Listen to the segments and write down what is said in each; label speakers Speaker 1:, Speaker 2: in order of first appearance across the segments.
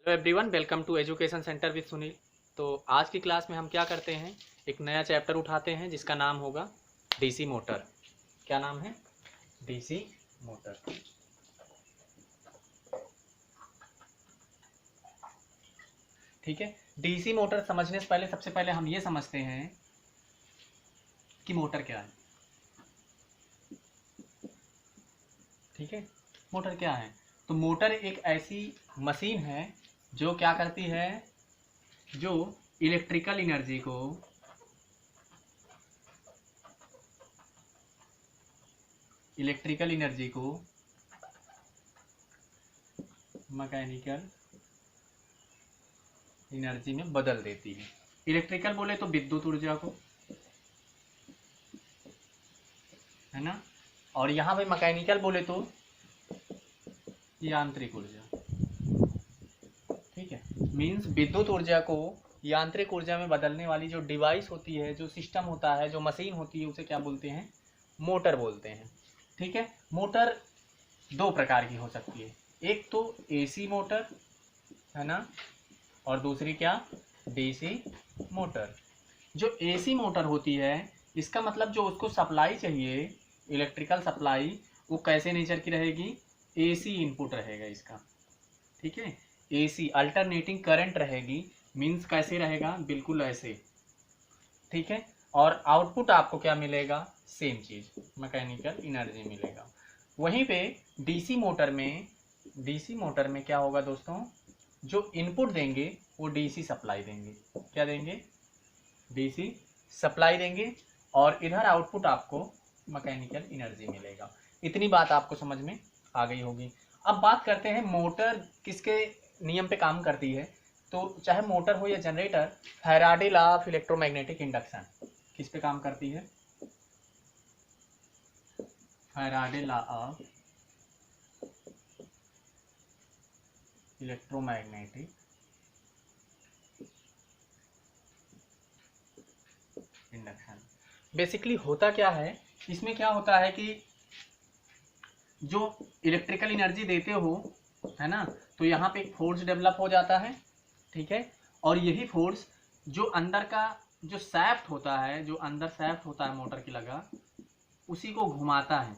Speaker 1: Hello everyone, welcome to education centre with Sunil. तो आज की क्लास में हम क्या करते हैं, एक नया चैप्टर उठाते हैं जिसका नाम होगा डीसी मोटर। क्या नाम है? DC motor. ठीक है। डीसी मोटर समझने से पहले सबसे पहले हम ये समझते हैं कि मोटर क्या है। ठीक है, मोटर क्या है? तो मोटर एक ऐसी मशीन है जो क्या करती है, जो इलेक्ट्रिकल एनर्जी को मैकेनिकल एनर्जी में बदल देती है। इलेक्ट्रिकल बोले तो विद्युत ऊर्जा को, है ना। और यहाँ पे मैकेनिकल बोले तो यांत्रिक ऊर्जा। ठीक है, मीन्स विद्युत ऊर्जा को यांत्रिक ऊर्जा में बदलने वाली जो डिवाइस होती है, जो सिस्टम होता है, जो मशीन होती है, उसे क्या बोलते हैं? मोटर बोलते हैं। ठीक है। मोटर दो प्रकार की हो सकती है, एक तो एसी मोटर, है ना, और दूसरी क्या? DC motor. जो एसी मोटर होती है, इसका मतलब जो उसको सप्लाई चाहिए, इलेक्ट्रिकल सप्लाई, वो कैसे नेचर की रहेगी? एसी इनपुट रहेगा इसका। ठीक है, एसी अल्टरनेटिंग करंट रहेगी। मीन्स कैसे रहेगा? बिल्कुल ऐसे। ठीक है। और आउटपुट आपको क्या मिलेगा? सेम चीज, मैकेनिकल एनर्जी मिलेगा। वहीं पे डीसी मोटर में क्या होगा दोस्तों? जो इनपुट देंगे वो डीसी सप्लाई देंगे। क्या देंगे? डीसी सप्लाई देंगे। और इधर आउटपुट आपको मैकेनिकल एनर्जी मिलेगा। इतनी बात आपको समझ में आ गई होगी। अब बात करते हैं मोटर किसके नियम पे काम करती है। तो चाहे मोटर हो या generator, Faraday law of electromagnetic induction किस पे काम करती है? Faraday law of electromagnetic induction. Basically होता क्या है, इसमें क्या होता है कि जो इलेक्ट्रिकल एनर्जी देते हो, है ना, तो यहाँ पे एक फोर्स डेवलप हो जाता है। ठीक है। और यही फोर्स जो अंदर का जो सैफ्ट होता है, जो अंदर सैफ्ट होता है मोटर की लगा, उसी को घुमाता है।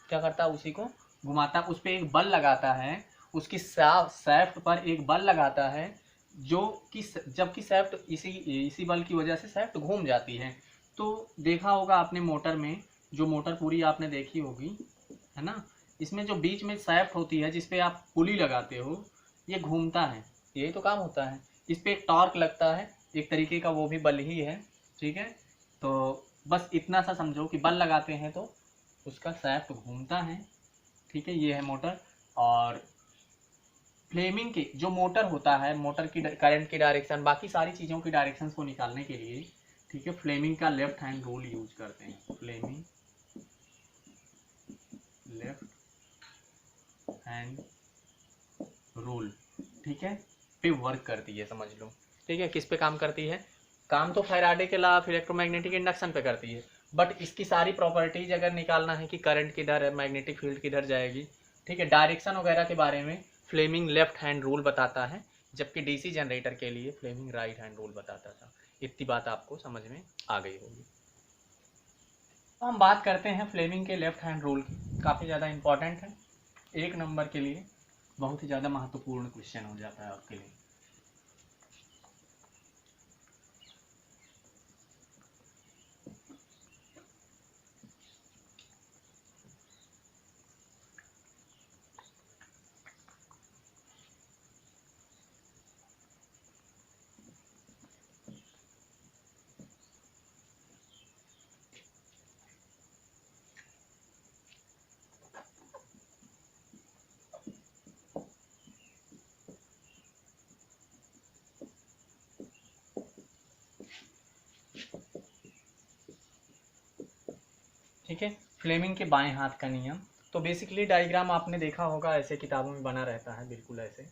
Speaker 1: क्या करता है? उसी को घुमाता है। उस पर एक बल लगाता है, उसकी सैफ्ट पर एक बल लगाता है, जो कि जबकि सैफ्ट इसी बल की वजह से सैफ्ट घूम जाती है। तो देखा होगा आपने मोटर में, जो मोटर पूरी आपने देखी होगी, है ना, इसमें जो बीच में सैफ्ट होती है जिसपे आप पुली लगाते हो, ये घूमता है। यही तो काम होता है। इस पे एक टॉर्क लगता है, एक तरीके का, वो भी बल ही है। ठीक है। तो बस इतना सा समझो कि बल लगाते हैं तो उसका सैफ्ट घूमता है। ठीक है, ये है मोटर। और फ्लेमिंग की जो मोटर होता है, मोटर की करंट की डायरेक्शन, बाकी सारी चीज़ों की डायरेक्शन को निकालने के लिए, ठीक है, फ्लेमिंग का लेफ्ट हैंड रूल यूज करते हैं। फ्लेमिंग लेफ्ट हैंड रूल, ठीक है, पे वर्क करती है, समझ लो। ठीक है, किस पे काम करती है? काम तो फैराडे के लॉ ऑफ इलेक्ट्रोमैग्नेटिक इंडक्शन पे करती है, बट इसकी सारी प्रॉपर्टीज अगर निकालना है कि करंट किधर है, मैग्नेटिक फील्ड किधर जाएगी, ठीक है, डायरेक्शन वगैरह के बारे में फ्लेमिंग लेफ्ट हैंड रूल बताता है, जबकि डीसी जनरेटर के लिए फ्लेमिंग राइट हैंड रूल बताता था। इतनी बात आपको समझ में आ गई होगी। तो हम बात करते हैं फ्लेमिंग के लेफ्ट हैंड रूल की। काफ़ी ज़्यादा इंपॉर्टेंट है, एक नंबर के लिए बहुत ही ज़्यादा महत्वपूर्ण क्वेश्चन हो जाता है आपके लिए। ठीक है, फ्लेमिंग के बाएं हाथ का नियम। तो बेसिकली डायग्राम आपने देखा होगा, ऐसे किताबों में बना रहता है, बिल्कुल ऐसे।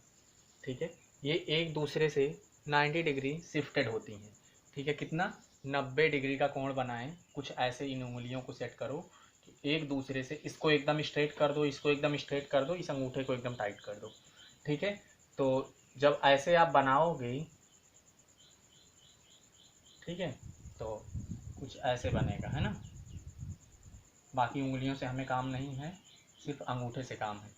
Speaker 1: ठीक है, ये एक दूसरे से 90 डिग्री शिफ्टेड होती हैं। ठीक है, कितना? 90 डिग्री का कोण बनाएं। कुछ ऐसे इन उंगलियों को सेट करो कि एक दूसरे से, इसको एकदम स्ट्रेट कर दो, इसको एकदम स्ट्रेट कर दो, इस अंगूठे को एकदम टाइट कर दो। ठीक है, तो जब ऐसे आप बनाओगे, ठीक है, तो कुछ ऐसे बनेगा, है ना। बाकी उंगलियों से हमें काम नहीं है, सिर्फ अंगूठे से काम है,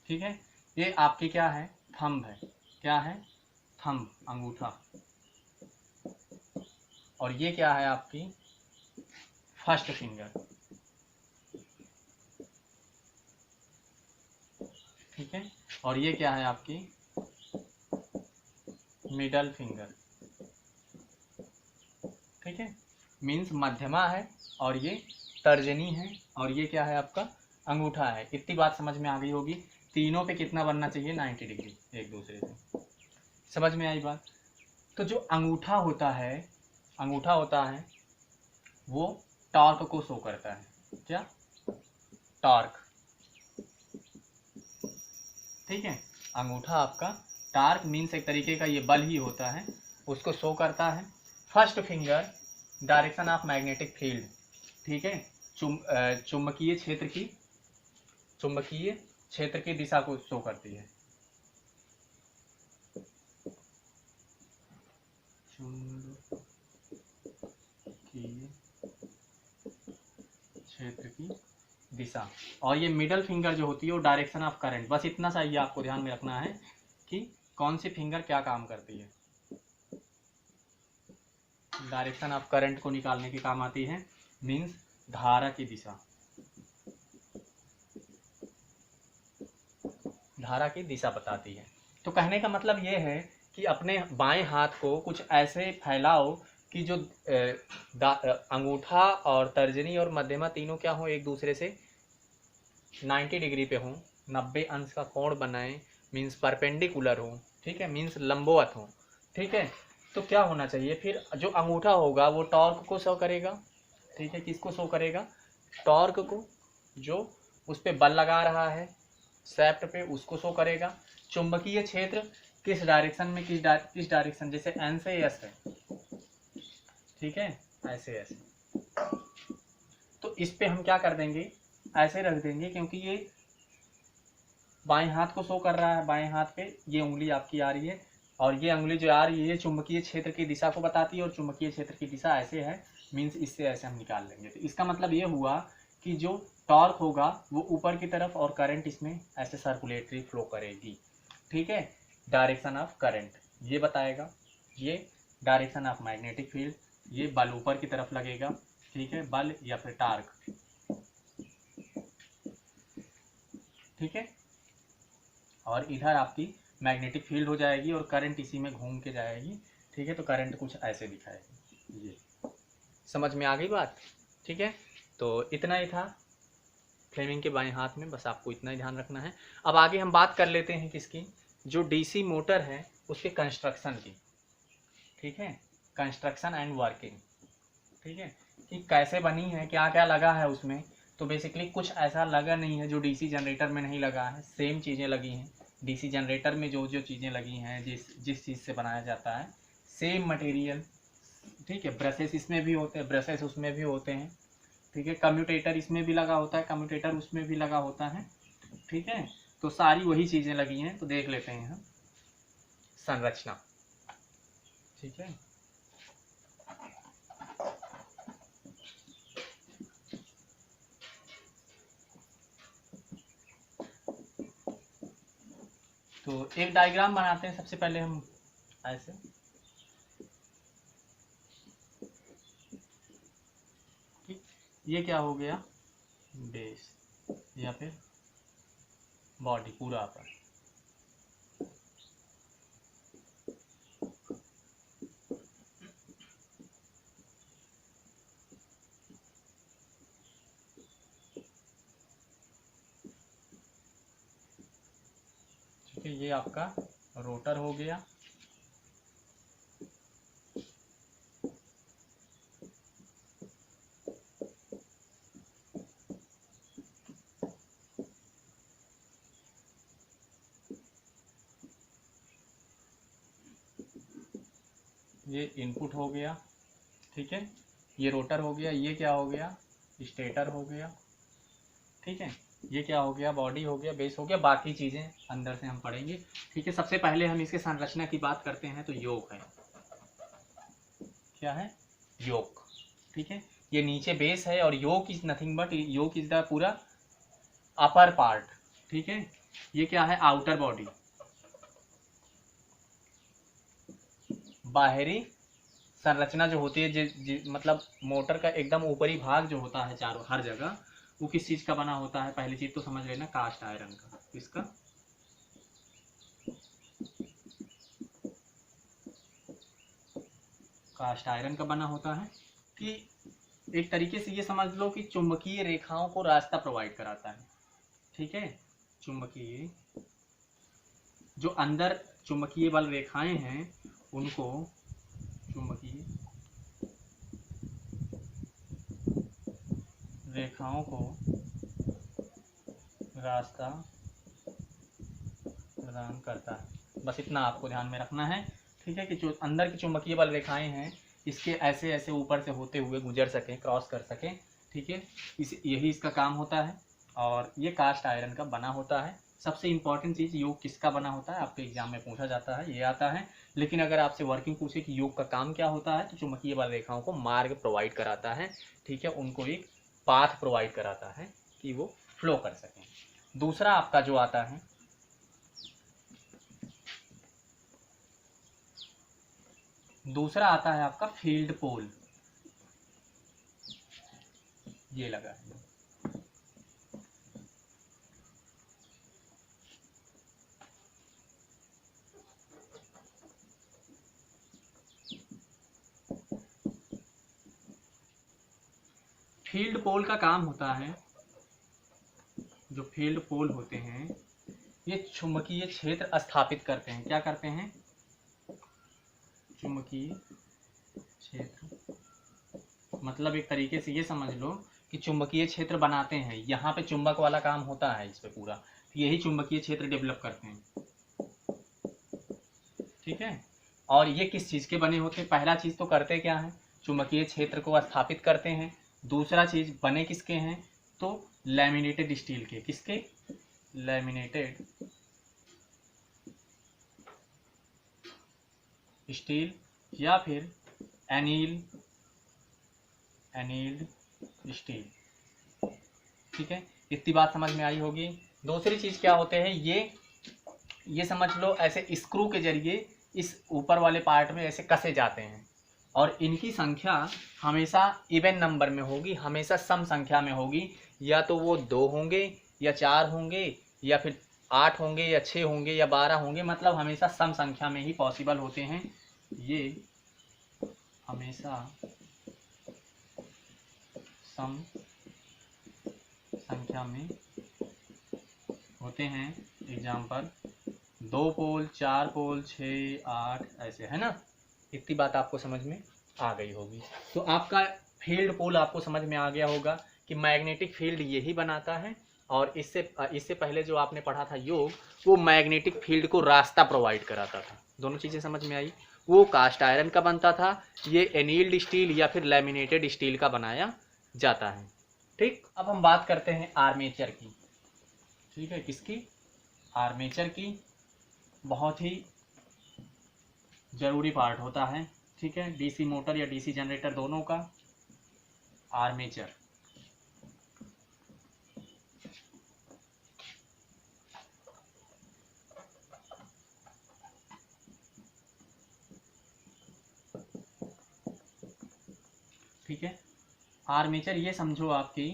Speaker 1: ठीक है। ये आपकी क्या है, थंब है, क्या है, थंब, अंगूठा। और ये क्या है आपकी फर्स्ट फिंगर, ठीक है। और ये क्या है आपकी मिडल फिंगर, ठीक है, मीन्स मध्यमा है, और ये तर्जनी है, और ये क्या है आपका अंगूठा है। इतनी बात समझ में आ गई होगी। तीनों पे कितना बनना चाहिए, 90 डिग्री एक दूसरे से, समझ में आई बात। तो जो अंगूठा होता है, अंगूठा होता है वो टॉर्क को शो करता है, क्या, टॉर्क, ठीक है। अंगूठा आपका टॉर्क मीन्स एक तरीके का ये बल ही होता है, उसको शो करता है। First finger direction of magnetic field, ठीक है, चुंबकीय क्षेत्र की, चुंबकीय क्षेत्र की दिशा को शो करती है, चुंबकीय क्षेत्र की दिशा। और ये मिडल फिंगर जो होती है वो डायरेक्शन ऑफ करंट। बस इतना सा ही आपको ध्यान में रखना है कि कौन सी फिंगर क्या काम करती है, डायरेक्शन ऑफ करंट को निकालने के काम आती है, मीन्स धारा की दिशा, धारा की दिशा बताती है। तो कहने का मतलब ये है कि अपने बाएं हाथ को कुछ ऐसे फैलाओ कि जो अंगूठा और तर्जनी और मध्यमा तीनों क्या हो, एक दूसरे से 90 डिग्री पे हो, 90 अंश का कोण बनाए, मीन्स परपेंडिकुलर हो, ठीक है, मीन्स लंबवत हो, ठीक है। तो क्या होना चाहिए फिर, जो अंगूठा होगा वो टॉर्क को शो करेगा, ठीक है, किसको शो करेगा, टॉर्क को, जो उस पर बल लगा रहा है सैफ्ट पे, उसको शो करेगा। चुंबकीय क्षेत्र किस डायरेक्शन में, किस डायरेक्शन, जैसे एन से एस है, ठीक है, ऐसे ऐसे, तो इस पे हम क्या कर देंगे, ऐसे रख देंगे, क्योंकि ये बाएं हाथ को शो कर रहा है, बाएं हाथ पे ये उंगली आपकी आ रही है, और ये उंगली जो आ रही है ये चुंबकीय क्षेत्र की दिशा को बताती है, और चुंबकीय क्षेत्र की दिशा ऐसे है, मीन्स इससे ऐसे हम निकाल लेंगे। तो इसका मतलब ये हुआ कि जो टॉर्क होगा वो ऊपर की तरफ, और करंट इसमें ऐसे सर्कुलेटरी फ्लो करेगी, ठीक है। डायरेक्शन ऑफ करंट ये बताएगा, ये डायरेक्शन ऑफ मैग्नेटिक फील्ड, ये बल ऊपर की तरफ लगेगा, ठीक है, बल या फिर टार्क, ठीक है। और इधर आपकी मैग्नेटिक फील्ड हो जाएगी, और करंट इसी में घूम के जाएगी, ठीक है। तो करंट कुछ ऐसे दिखाएगी, ये समझ में आ गई बात, ठीक है। तो इतना ही था फ्लेमिंग के बाएं हाथ में, बस आपको इतना ही ध्यान रखना है। अब आगे हम बात कर लेते हैं किसकी, जो डीसी मोटर है उसके कंस्ट्रक्शन की, ठीक है, कंस्ट्रक्शन एंड वर्किंग, ठीक है, कि कैसे बनी है, क्या क्या लगा है उसमें। तो बेसिकली कुछ ऐसा लगा नहीं है जो डीसी जनरेटर में नहीं लगा है, सेम चीज़ें लगी हैं। डीसी जनरेटर में जो जो चीज़ें लगी हैं, जिस चीज़ से बनाया जाता है, सेम मटेरियल, ठीक है। ब्रशेस इसमें भी होते हैं, ब्रशेस उसमें भी होते हैं, ठीक है। कम्यूटेटर इसमें भी लगा होता है, कम्यूटेटर उसमें भी लगा होता है, ठीक है। तो सारी वही चीज़ें लगी हैं। तो देख लेते हैं हम संरचना, ठीक है। तो एक डायग्राम बनाते हैं सबसे पहले हम ऐसे, ठीक, ये क्या हो गया, बेस या फिर बॉडी पूरा आपका, ठीक है। ये आपका रोटर हो गया, ये इनपुट हो गया, ठीक है। ये रोटर हो गया, ये क्या हो गया, स्टेटर हो गया, ठीक है। ये क्या हो गया, बॉडी हो गया, बेस हो गया, बाकी चीज़ें अंदर से हम पढ़ेंगे। ठीक है, सबसे पहले हम इसके संरचना की बात करते हैं तो योग है, क्या है, योग। ठीक है, ये नीचे बेस है और योग इज नथिंग बट, योग इज द पूरा अपर पार्ट। ठीक है, ये क्या है, आउटर बॉडी, बाहरी संरचना जो होती है, मतलब मोटर का एकदम ऊपरी भाग जो होता है चारों हर जगह, वो किस चीज का बना होता है, पहली चीज तो समझ लेना, कास्ट आयरन का। इसका कास्ट आयरन का बना होता है, कि एक तरीके से ये समझ लो कि चुंबकीय रेखाओं को रास्ता प्रोवाइड कराता है। ठीक है, चुंबकीय, जो अंदर चुंबकीय बल रेखाएं हैं उनको चुंबकीय रेखाओं को रास्ता प्रदान करता है। बस इतना आपको ध्यान में रखना है। ठीक है, कि जो अंदर की चुंबकीय बल रेखाएं हैं इसके ऐसे ऐसे ऊपर से होते हुए गुजर सकें, क्रॉस कर सकें। ठीक है, यही इसका काम होता है और ये कास्ट आयरन का बना होता है। सबसे इम्पॉर्टेंट चीज़, योग किसका बना होता है, आपके एग्जाम में पूछा जाता है, ये आता है। लेकिन अगर आपसे वर्किंग पूछे कि योग का काम क्या होता है, तो चुंबकीय बल रेखाओं को मार्ग प्रोवाइड कराता है। ठीक है, उनको एक पाथ प्रोवाइड कराता है कि वो फ्लो कर सकें। दूसरा आपका जो आता है, दूसरा आता है आपका फील्ड पोल। ये लगा है, फील्ड पोल का काम होता है, जो फील्ड पोल होते हैं ये चुंबकीय क्षेत्र स्थापित करते हैं। क्या करते हैं, चुंबकीय क्षेत्र, मतलब एक तरीके से ये समझ लो कि चुंबकीय क्षेत्र बनाते हैं। यहाँ पे चुंबक वाला काम होता है इस पे पूरा, यही चुंबकीय क्षेत्र डेवलप करते हैं। ठीक है, और ये किस चीज़ के बने होते हैं, पहला चीज़ तो करते क्या है, चुंबकीय क्षेत्र को स्थापित करते हैं। दूसरा चीज़ बने किसके हैं, तो लैमिनेटेड स्टील के, किसके, लैमिनेटेड स्टील या फिर एनील्ड स्टील। ठीक है, इतनी बात समझ में आई होगी। दूसरी चीज़ क्या होते हैं, ये समझ लो ऐसे स्क्रू के जरिए इस ऊपर वाले पार्ट में ऐसे कसे जाते हैं और इनकी संख्या हमेशा इवन नंबर में होगी, हमेशा सम संख्या में होगी। या तो वो 2 होंगे या 4 होंगे या फिर 8 होंगे या 6 होंगे या 12 होंगे, मतलब हमेशा सम संख्या में ही पॉसिबल होते हैं। ये हमेशा सम संख्या में होते हैं। एग्जाम्पल 2 पोल, 4 पोल, 6, 8, ऐसे, है ना। इतनी बात आपको समझ में आ गई होगी। तो आपका फील्ड पोल आपको समझ में आ गया होगा कि मैग्नेटिक फील्ड यही बनाता है, और इससे पहले जो आपने पढ़ा था योग, वो मैग्नेटिक फील्ड को रास्ता प्रोवाइड कराता था। दोनों चीज़ें समझ में आई। वो कास्ट आयरन का बनता था, ये एनील्ड स्टील या फिर लैमिनेटेड स्टील का बनाया जाता है। ठीक, अब हम बात करते हैं आर्मेचर की। ठीक है, किसकी, आर्मेचर की। बहुत ही ज़रूरी पार्ट होता है। ठीक है, डीसी मोटर या डीसी जनरेटर दोनों का आर्मेचर। ठीक है, आर्मेचर ये समझो आपकी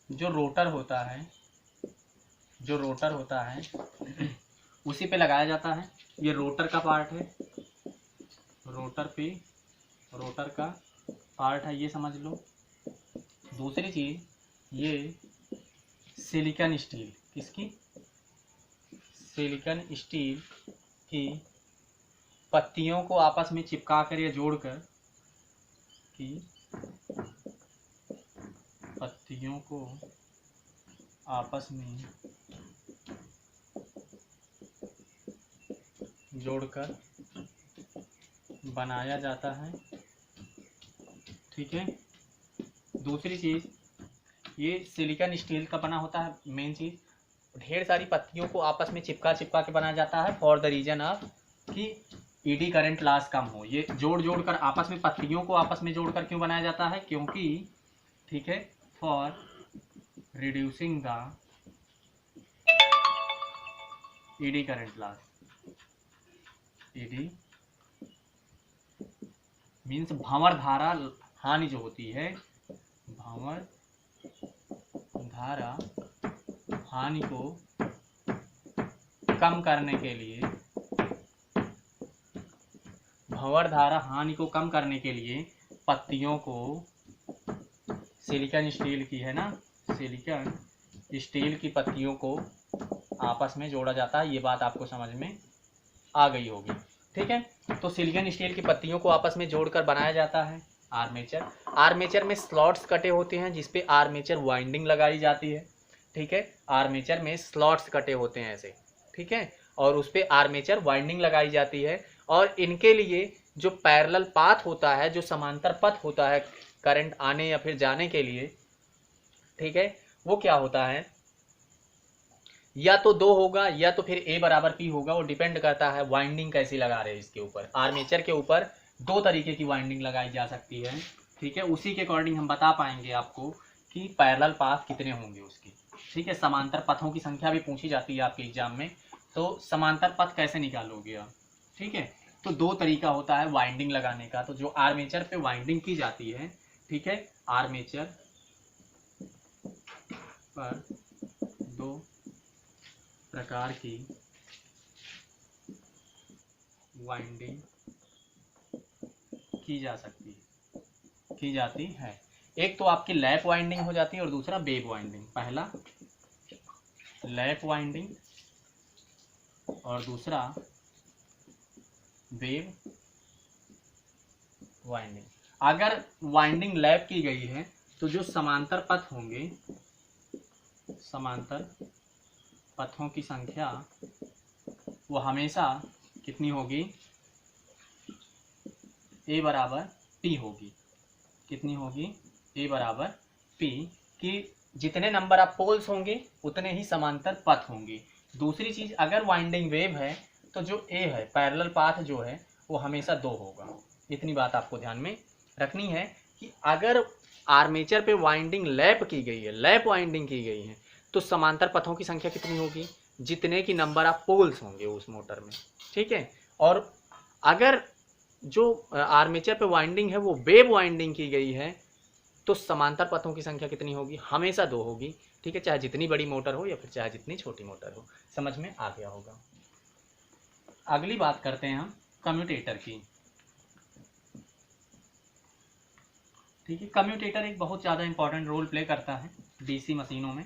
Speaker 1: जो रोटर होता है, जो रोटर होता है उसी पे लगाया जाता है। ये रोटर का पार्ट है, रोटर का पार्ट है, ये समझ लो। दूसरी चीज़, ये सिलिकॉन स्टील, किसकी, सिलिकॉन स्टील की पत्तियों को आपस में चिपका कर या जोड़कर, कि पत्तियों को आपस में जोड़कर बनाया जाता है। ठीक है, दूसरी चीज़, ये सिलिकॉन स्टील का बना होता है मेन चीज़। ढेर सारी पत्तियों को आपस में चिपका चिपका के बनाया जाता है फॉर द रीजन ऑफ कि ईडी करंट लॉस कम हो। ये जोड़ जोड़ कर आपस में, पत्तियों को आपस में जोड़कर क्यों बनाया जाता है? क्योंकि ठीक है, for reducing the ED current loss. ED means भंवर धारा हानि जो होती है, भंवर धारा हानि को कम करने के लिए, भंवर धारा हानि को कम करने के लिए पत्तियों को सिलिकॉन स्टील की, है ना, सिलिकॉन स्टील की पत्तियों को आपस में जोड़ा जाता है। ये बात आपको समझ में आ गई होगी। ठीक है, तो सिलिकॉन स्टील की पत्तियों को आपस में जोड़कर बनाया जाता है आर्मेचर। आर्मेचर में स्लॉट्स कटे होते हैं जिसपे आर्मेचर वाइंडिंग लगाई जाती है। ठीक है, आर्मेचर में स्लॉट्स कटे होते हैं ऐसे, ठीक है, और उस पर आर्मेचर वाइंडिंग लगाई जाती है। और इनके लिए जो पैरेलल पाथ होता है, जो समांतर पथ होता है करंट आने या फिर जाने के लिए, ठीक है, वो क्या होता है, या तो 2 होगा या तो फिर A बराबर P होगा। वो डिपेंड करता है वाइंडिंग कैसी लगा रहे हैं इसके ऊपर। आर्मेचर के ऊपर 2 तरीके की वाइंडिंग लगाई जा सकती है। ठीक है, उसी के अकॉर्डिंग हम बता पाएंगे आपको कि पैरेलल पाथ कितने होंगे उसके। ठीक है, समांतर पथों की संख्या भी पूछी जाती है आपके एग्जाम में, तो समांतर पथ कैसे निकालोगे आप? ठीक है, तो 2 तरीका होता है वाइंडिंग लगाने का। तो जो आर्मेचर पे वाइंडिंग की जाती है, ठीक है, आर्मेचर पर 2 प्रकार की वाइंडिंग की जा सकती है, की जाती है। एक तो आपकी लैप वाइंडिंग हो जाती है और दूसरा वेव वाइंडिंग। पहला लैप वाइंडिंग और दूसरा वेव वाइंडिंग। अगर वाइंडिंग लैप की गई है तो जो समांतर पथ होंगे, समांतर पथों की संख्या वो हमेशा कितनी होगी? A बराबर P होगी। कितनी होगी? A बराबर P, कि जितने नंबर ऑफ पोल्स होंगे उतने ही समांतर पथ होंगे। दूसरी चीज, अगर वाइंडिंग वेव है तो जो A है, पैरेलल पाथ जो है, वो हमेशा 2 होगा। इतनी बात आपको ध्यान में रखनी है कि अगर आर्मेचर पे वाइंडिंग लैप की गई है, लैप वाइंडिंग की गई है, तो समांतर पथों की संख्या कितनी होगी? जितने की नंबर ऑफ पोल्स होंगे उस मोटर में। ठीक है, और अगर जो आर्मेचर पे वाइंडिंग है वो वेव वाइंडिंग की गई है तो समांतर पथों की संख्या कितनी होगी? हमेशा 2 होगी। ठीक है, चाहे जितनी बड़ी मोटर हो या फिर चाहे जितनी छोटी मोटर हो। समझ में आ गया होगा। अगली बात करते हैं हम कम्यूटेटर की। ठीक है, कम्यूटेटर एक बहुत ज़्यादा इंपॉर्टेंट रोल प्ले करता है डीसी मशीनों में।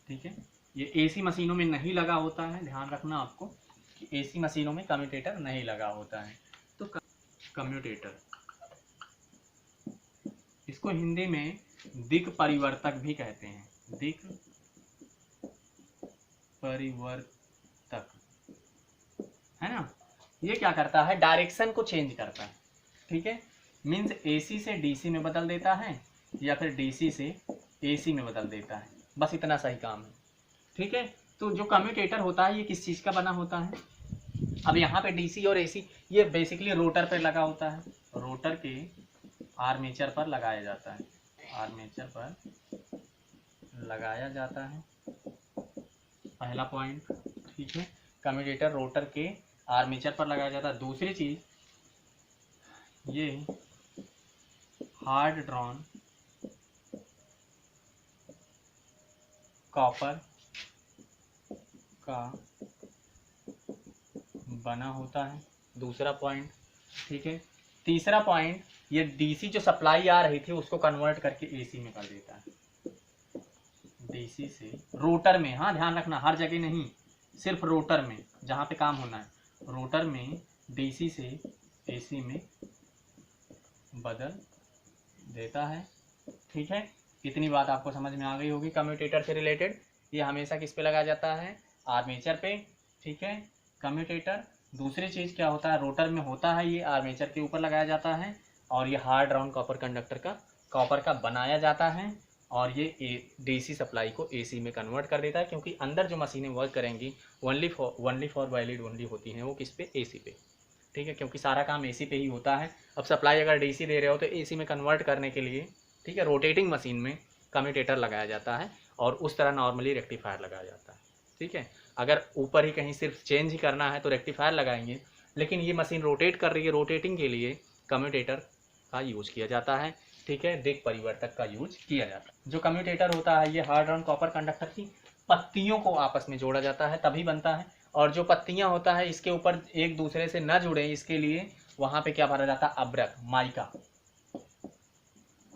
Speaker 1: ठीक है, ये एसी मशीनों में नहीं लगा होता है, ध्यान रखना आपको कि एसी मशीनों में कम्यूटेटर नहीं लगा होता है। तो कम्यूटेटर, इसको हिंदी में दिक् परिवर्तक भी कहते हैं। दिक् परिवर्तक, है ना। ये क्या करता है? डायरेक्शन को चेंज करता है। ठीक है, मीन्स एसी से डीसी में बदल देता है या फिर डीसी से एसी में बदल देता है, बस इतना सही काम है। ठीक है, तो जो कम्यूटेटर होता है ये किस चीज़ का बना होता है? अब यहाँ पे डीसी और एसी, ये बेसिकली रोटर पे लगा होता है। रोटर के आर्मेचर पर लगाया जाता है, आर्मेचर पर लगाया जाता है, पहला पॉइंट। ठीक है, कम्यूटेटर रोटर के आर्मेचर पर लगाया जाता है। दूसरी चीज़, ये हार्ड ड्रॉन कॉपर का बना होता है, दूसरा पॉइंट। ठीक है, तीसरा पॉइंट, ये डीसी जो सप्लाई आ रही थी उसको कन्वर्ट करके एसी में कर देता है। डीसी से रोटर में, हाँ ध्यान रखना, हर जगह नहीं, सिर्फ रोटर में जहाँ पे काम होना है, रोटर में डीसी से एसी में बदल देता है। ठीक है, इतनी बात आपको समझ में आ गई होगी कम्यूटेटर से रिलेटेड। ये हमेशा किस पे लगाया जाता है? आर्मेचर पे। ठीक है, कम्यूटेटर। दूसरी चीज़ क्या होता है? रोटर में होता है, ये आर्मेचर के ऊपर लगाया जाता है और ये हार्ड राउंड कॉपर कंडक्टर का, कॉपर का बनाया जाता है। और ये डीसी सप्लाई को एसी में कन्वर्ट कर देता है, क्योंकि अंदर जो मशीनें वर्क करेंगी ओनली फॉर वैलिड ओनली होती हैं वो किस पे, एसी पे। ठीक है, क्योंकि सारा काम एसी पे ही होता है। अब सप्लाई अगर डीसी दे रहे हो तो एसी में कन्वर्ट करने के लिए, ठीक है, रोटेटिंग मशीन में कम्यूटेटर लगाया जाता है और उस तरह नॉर्मली रेक्टिफायर लगाया जाता है। ठीक है, अगर ऊपर ही कहीं सिर्फ चेंज ही करना है तो रेक्टिफायर लगाएंगे, लेकिन ये मशीन रोटेट कर रही है, रोटेटिंग के लिए कम्यूटेटर का यूज किया जाता है। ठीक है, दिक् परिवर्तक का यूज किया जाता है। जो कम्यूटेटर होता है ये हार्ड रॉड कॉपर कंडक्टर की पत्तियों को आपस में जोड़ा जाता है तभी बनता है, और जो पत्तियां होता है इसके ऊपर एक दूसरे से न जुड़े इसके लिए वहां पे क्या भरा जाता है, अब्रक, माइका।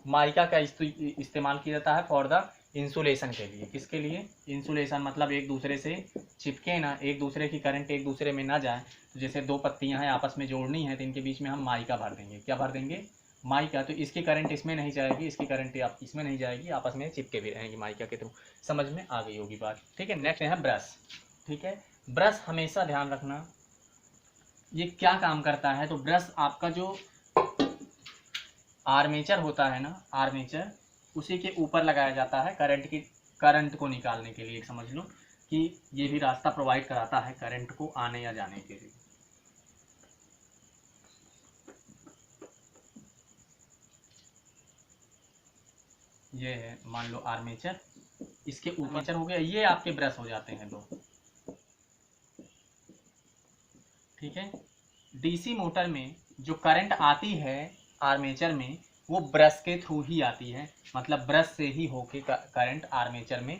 Speaker 1: माइका का इस्तेमाल किया जाता है फॉर द इंसुलेशन के लिए। किसके लिए, इंसुलेशन, मतलब एक दूसरे से चिपके ना, एक दूसरे की करंट एक दूसरे में ना जाए। तो जैसे दो पत्तियां हैं आपस में जोड़नी है तो इनके बीच में हम माइका भर देंगे। क्या भर देंगे, माइका। तो इसकी करंट इसमें नहीं जाएगी, इसकी करंट आप इसमें नहीं जाएगी, आपस में चिपके भी रहेंगे माइका के थ्रू। समझ में आ गई होगी बात। ठीक है, नेक्स्ट है ब्रश। ठीक है, ब्रश हमेशा ध्यान रखना ये क्या काम करता है। तो ब्रश आपका जो आर्मेचर होता है ना, आर्मेचर, उसी के ऊपर लगाया जाता है करंट को निकालने के लिए। समझ लो कि ये भी रास्ता प्रोवाइड कराता है करंट को आने या जाने के लिए। ये है मान लो आर्मेचर, इसके ऊपर हो गया, ये आपके ब्रश हो जाते हैं दो। ठीक है, डीसी मोटर में जो करंट आती है आर्मेचर में वो ब्रश के थ्रू ही आती है, मतलब ब्रश से ही होके करंट आर्मेचर में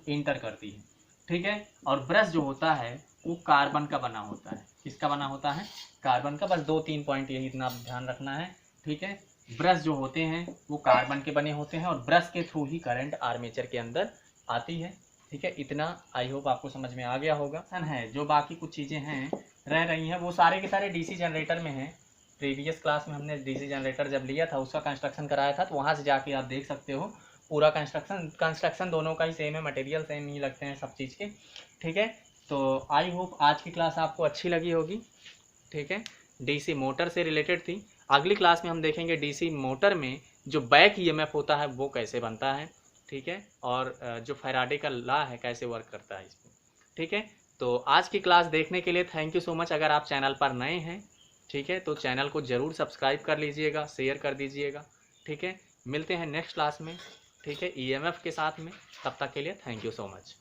Speaker 1: इंटर करती है। ठीक है, और ब्रश जो होता है वो कार्बन का बना होता है। किसका बना होता है, कार्बन का। बस 2-3 पॉइंट यही इतना ध्यान रखना है। ठीक है, ब्रश जो होते हैं वो कार्बन के बने होते हैं और ब्रश के थ्रू ही करंट आर्मेचर के अंदर आती है। ठीक है, इतना आई होप आपको समझ में आ गया होगा। है जो बाकी कुछ चीज़ें हैं रह रही हैं वो सारे के सारे डीसी जनरेटर में हैं। प्रीवियस क्लास में हमने डीसी जनरेटर जब लिया था उसका कंस्ट्रक्शन कराया था, तो वहाँ से जाके आप देख सकते हो पूरा कंस्ट्रक्शन दोनों का ही सेम है, मटेरियल सेम ही लगते हैं सब चीज़ के। ठीक है, तो आई होप आज की क्लास आपको अच्छी लगी होगी। ठीक है, डीसी मोटर से रिलेटेड थी। अगली क्लास में हम देखेंगे डीसी मोटर में जो बैक ईएमएफ होता है वो कैसे बनता है। ठीक है, और जो फैराडे का लॉ है कैसे वर्क करता है इसमें। ठीक है, तो आज की क्लास देखने के लिए थैंक यू सो मच। अगर आप चैनल पर नए हैं, ठीक है, तो चैनल को ज़रूर सब्सक्राइब कर लीजिएगा, शेयर कर दीजिएगा। ठीक है, मिलते हैं नेक्स्ट क्लास में, ठीक है, ईएमएफ के साथ में। तब तक के लिए थैंक यू सो मच।